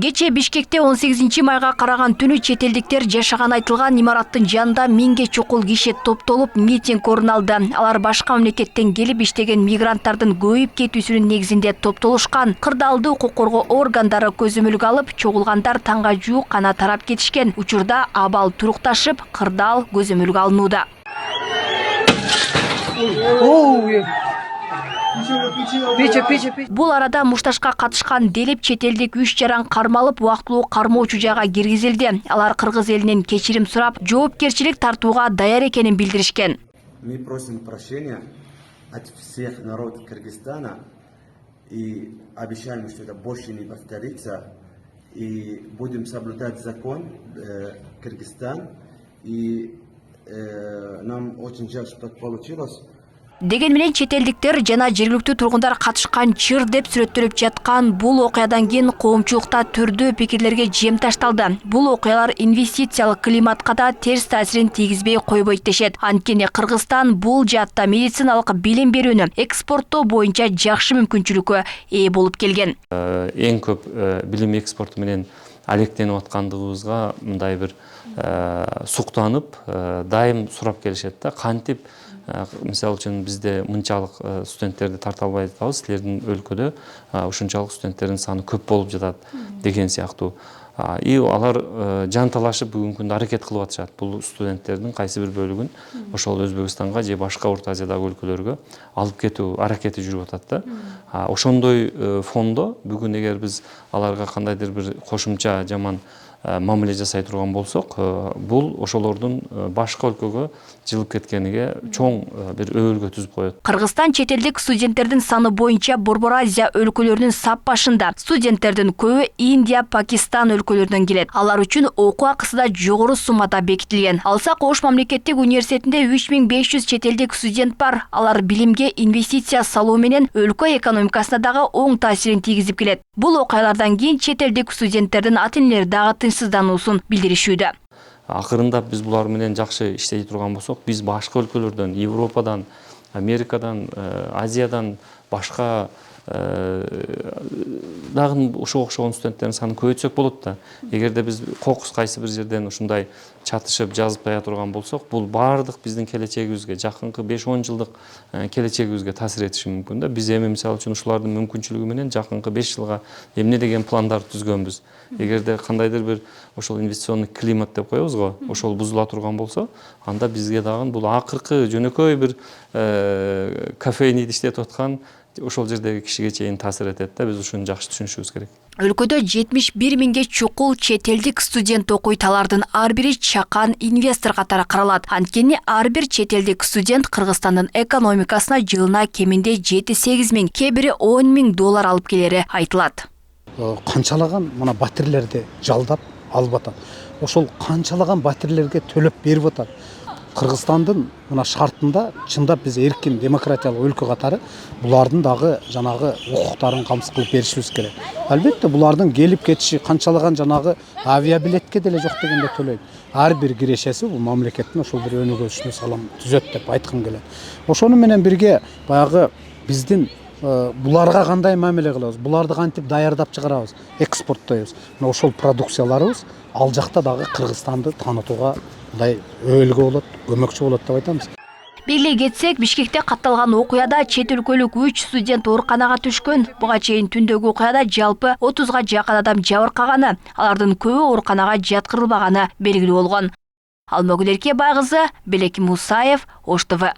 Кече Бишкекте 18-майга караган түнү чет элдиктер жашаган айтылган имараттын жанында 1000ге чукул киши топтолуп митинг орун алды. Алар башка мамлекеттен келип иштеген мигранттардын көбөйүп кетүүсүнүн негизинде топтолушкан. Кырдаалды укук коргоо органдары көзөмөлгө алып, чогулгандар таңга жуук гана тарап кетишкен. Учурда абал турукташып, кырдаал көзөмөлгө алынууда. Бул арада мушташка катышкан делип чет элдик 3 жаран кармалып, убактылуу кармоочу жайга киргизилди. Алар кыргыз элинен кечирим сурап, жоопкерчилик тартууга даяр экенин билдиришкен. Мы просим прощения от всех народов Кыргызстана и обещаем, что это больше не повторится. И будем соблюдать закон Кыргызстан. И нам очень жаль, что так получилось. Деген менен чет элдиктер жана жергиликтүү тургундар катышкан чыр деп сүрөттөлүп жаткан бул окуядан кийин коомчулукта түрдүү пикирлерге жем ташталды. Бул окуялар инвестициялык климатка да терс таасирин тийгизбей койбойт дешет. Анткени Кыргызстан бул жаатта медициналык билим берүүнү экспорттоо боюнча жакшы мүмкүнчүлүккө ээ болуп келген. Эң көп билим экспорту менен алектенип аткандыгыбызга мындай бир суктанып, дайым сурап келишет да, кантип мисалы үчүн бизде мынчалык студенттерди тарта албай атабыз, силердин өлкөдө ушунчалык студенттердин саны көп болуп жатат деген сыяктуу. И алар жанталашып бүгүнкү күндө аракет кылып атышат. Бул студенттердин кайсы бир бөлүгүн ошол Өзбекстанга же башка Орто Азиядагы өлкөлөргө алып кетүү аракети жүрүп атат да. Ошондой фондо бүгүн эгер биз аларга кандайдыр бир кошумча жаман мамиле жасай турган болсок, бул ошолордун башка өлкөгө жылып кеткениге чоң бир өбөлгө түзүп коет. Кыргызстан чет элдик студенттердин саны боюнча Борбор Азия өлкөлөрүнүн сап башында. Студенттердин көбү Индия, Пакистан өлкөлөрүнөн келет. Алар үчүн окуу акысы да жогору суммада бекитилген. Алсак Ош мамлекеттик университетинде 3500 чет элдик студент бар. Алар билимге инвестиция салуу менен өлкө экономикасына дагы оң таасирин тийгизип келет. Бул окуялардан кийин чет элдик студенттердин ата-энелери дагы тынчсыздануусун билдиришүүдө. Акырындап биз булар менен жакшы иштей турган болсок, биз башка өлкөлөрдөн, Европадан, Америкадан, Азиядан башка дагы ошого окшогон студенттердин санын көбөйтсөк болот да. Эгерде биз кокус кайсы бир жерден ушундай чатышып жазып кая турган болсок, бул баардык биздин келечегибизге, жакынкы 5-10 жылдык келечегибизге таасир этиши мүмкүн да. Биз эми мисалы үчүн ушулардын мүмкүнчүлүгү менен жакынкы 5 жылга эмне деген пландар түзгөнбүз. Эгерде кандайдыр бир ошол инвестиционный климат деп коебуз го, ошол бузула турган болсо, анда бизге дагы бул акыркы жөнөкөй бир кофейниде иштетип аткан ошол жердеги кишиге чейин таасир этет да. Биз ушуну жакшы түшүнүшүбүз керек. Өлкөдө 71 миңге чукул чет элдик студент окуйт. Алардын ар бири чакан инвестор катары каралат. Анткени ар бир чет элдик студент Кыргызстандын экономикасына жылына кеминде 7-8 миң, кээ бири 10 миң доллар алып келери айтылат. Канчалаган мына батирлерди жалдап алып атат. Ошол канчалаган батирлерге төлөп берип атат. Кыргызстандын мына шартында чындап биз эркин демократиялык өлкө катары булардын дагы жанагы укуктарын камсыз кылып беришибиз керек. Албетте булардын келип кетиши канчалаган жанагы авиабилетке деле жок дегенде төлөйт. Ар бир кирешеси бул мамлекеттин ошол бир өнүгүүсүнө салам түзөт деп айткым келет. Ошону менен бирге баягы биздин буларга кандай мамиле кылабыз, буларды кантип даярдап чыгарабыз, экспорттойбуз. Мына ошол продукцияларыбыз ал жакта дагы Кыргызстанды таанытууга мындай өбөлгө болот, көмөкчү болот деп айтабыз. Белгилей кетсек, Бишкекте катталган окуяда чет өлкөлүк 3 студент ооруканага түшкөн. Буга чейин түндөгү окуяда жалпы 30га жакын адам жабыркаганы, алардын көбү ооруканага жаткырылбаганы белгилүү болгон. Алмагүл Эркебай кызы, Белек Мусаев, Ош ТВ.